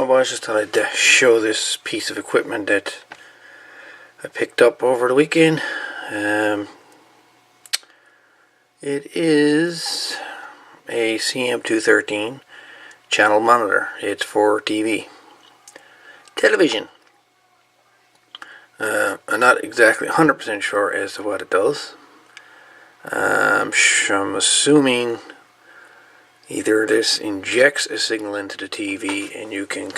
Well, boys, just thought I'd show this piece of equipment that I picked up over the weekend. It is a CM213 channel monitor. It's for television. I'm not exactly 100% sure as to what it does. I'm assuming either this injects a signal into the TV and you can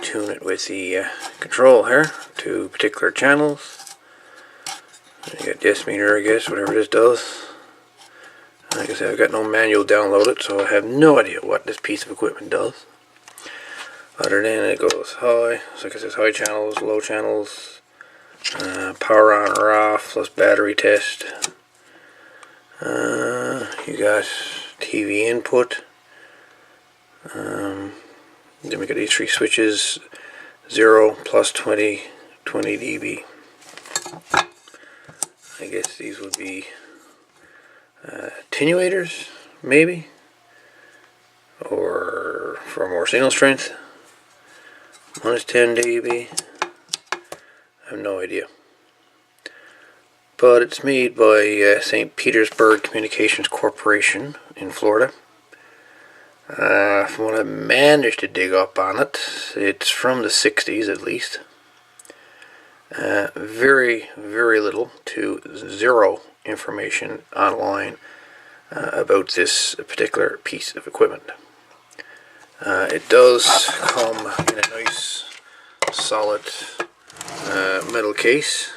tune it with the control here to particular channels. You got this meter, I guess, whatever this does. Like I said, I've got no manual downloaded, so I have no idea what this piece of equipment does. Other than it goes high, so like I said, high channels, low channels, power on or off, plus battery test. You got TV input. Then we got these three switches: 0, plus 20, 20 dB. I guess these would be attenuators, maybe, or for more signal strength. Minus 10 dB. I have no idea. But it's made by St. Petersburg Communications Corporation in Florida. From what I managed to dig up on it, it's from the 60s at least. Very, very little to zero information online about this particular piece of equipment. It does come in a nice solid metal case.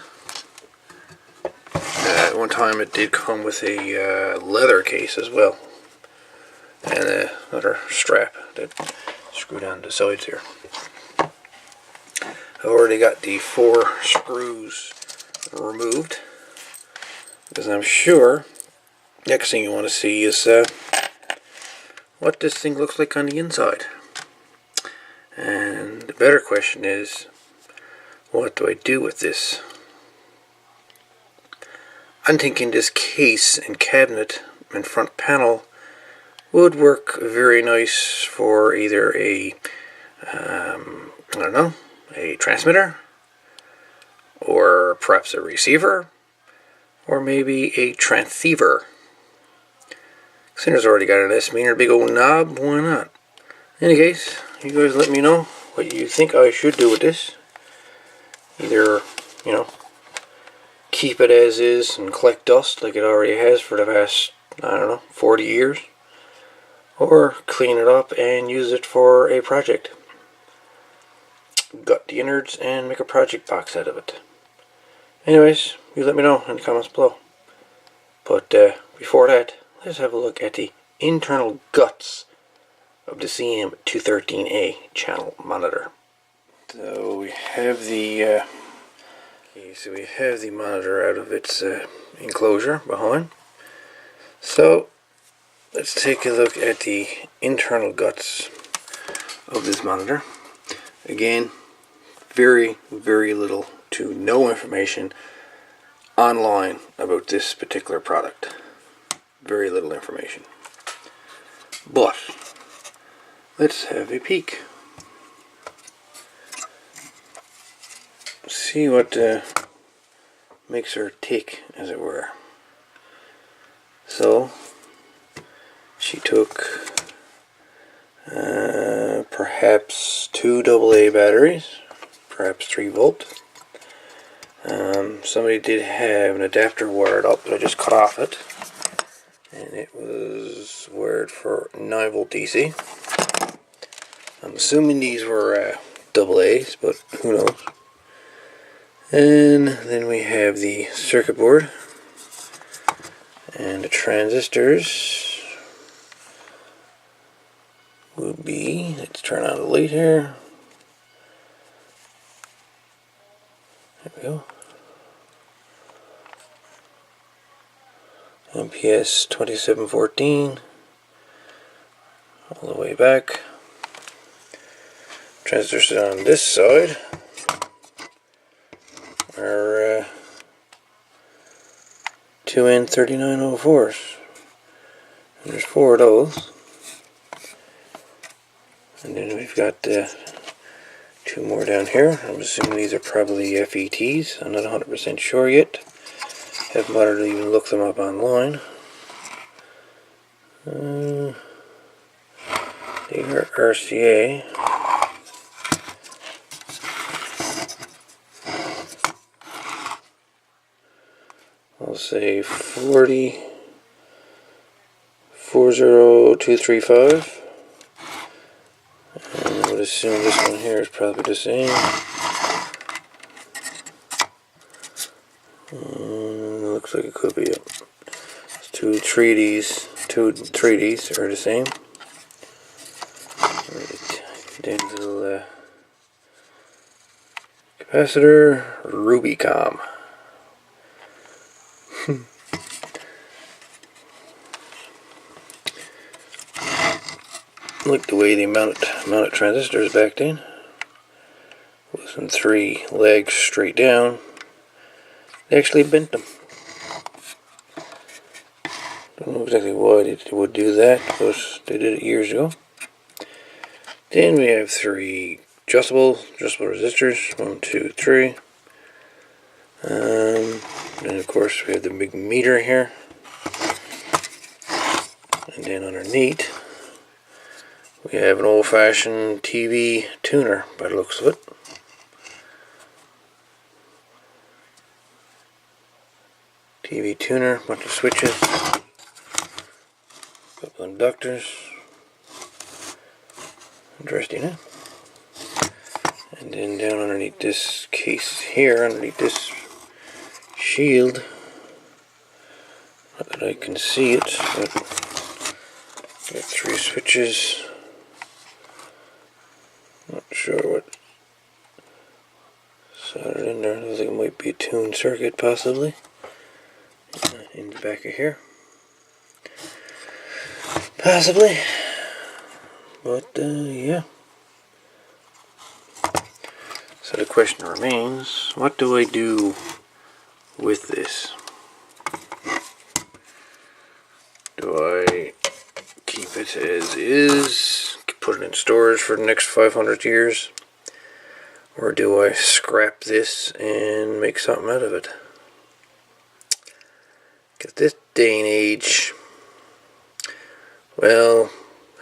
At one time it did come with a leather case as well, and another strap that screw down the sides here. I've already got the 4 screws removed, because I'm sure next thing you want to see is what this thing looks like on the inside. And the better question is, what do I do with this? I'm thinking this case and cabinet and front panel would work very nice for either a a transmitter, or perhaps a receiver, or maybe a transceiver. Sinner's already got an S meter, big old knob, why not? In any case, you guys let me know what you think I should do with this. Either, keep it as is and collect dust like it already has for the past, 40 years. Or clean it up and use it for a project. Gut the innards and make a project box out of it. Anyways, you let me know in the comments below. But before that, let's have a look at the internal guts of the CM213A channel monitor. So we have the monitor out of its enclosure behind. So let's take a look at the internal guts of this monitor. Again, very, very little to no information online about this particular product. Very little information. But let's have a peek. See what makes her tick, as it were. So she took perhaps 2 AA batteries, perhaps 3 volt. Somebody did have an adapter wired up, but I just cut off it, and it was wired for 9 volt DC. I'm assuming these were AA's, but who knows. And then we have the circuit board and the transistors would be, let's turn on the light here. There we go. MPS 2714 all the way back. Transistors on this side are 2N3904s. And there's 4 of those. And then we've got 2 more down here. I'm assuming these are probably FETs. I'm not 100% sure yet. Haven't bothered to even look them up online. They are RCA. I'll say 40235. And I would assume this one here is probably the same. Looks like it could be. Two 3Ds are the same. Right. Then the little capacitor, Rubicom. Like the way they mounted transistors back then. Wasn't 3 legs straight down. They actually bent them. Don't know exactly why they would do that, because they did it years ago. Then we have 3 adjustable resistors. 1, 2, 3. And of course we have the big meter here. And then underneath we have an old-fashioned TV tuner by the looks of it. TV tuner, bunch of switches, couple inductors. Interesting, huh? And then down underneath this case here, underneath this shield, not that I can see it, but got 3 switches. Not sure what soldered in there. Looks like it might be a tuned circuit, possibly. In the back of here, possibly. But yeah. So the question remains: what do I do with this? Do I keep it as is, put it in storage for the next 500 years, or do I scrap this and make something out of it? Because this day and age, well,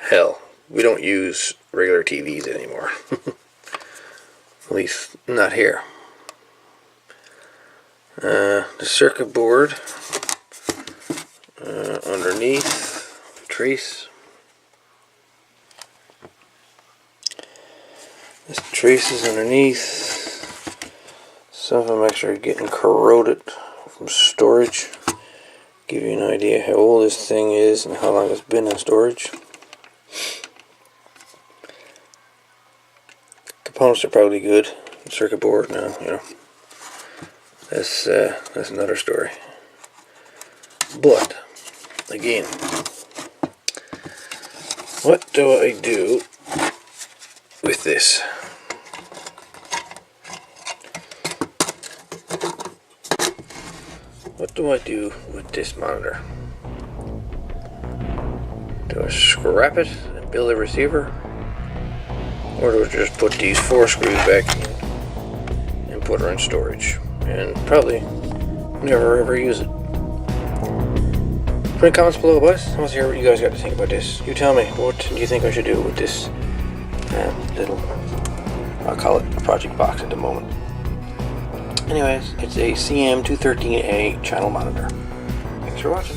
hell, we don't use regular TVs anymore. At least not here. The circuit board underneath, trace. This trace is underneath. Some of them actually are getting corroded from storage. Give you an idea how old this thing is and how long it's been in storage. Components are probably good. The circuit board now, you know, that's another story. But again, what do I do with this? What do I do with this monitor? Do I scrap it and build a receiver? Or do I just put these 4 screws back in and put her in storage? And probably never ever use it. Put in comments below, boys. I want to hear what you guys got to think about this. You tell me, what do you think I should do with this little, I'll call it a project box at the moment. Anyways, it's a CM213A channel monitor. Thanks for watching.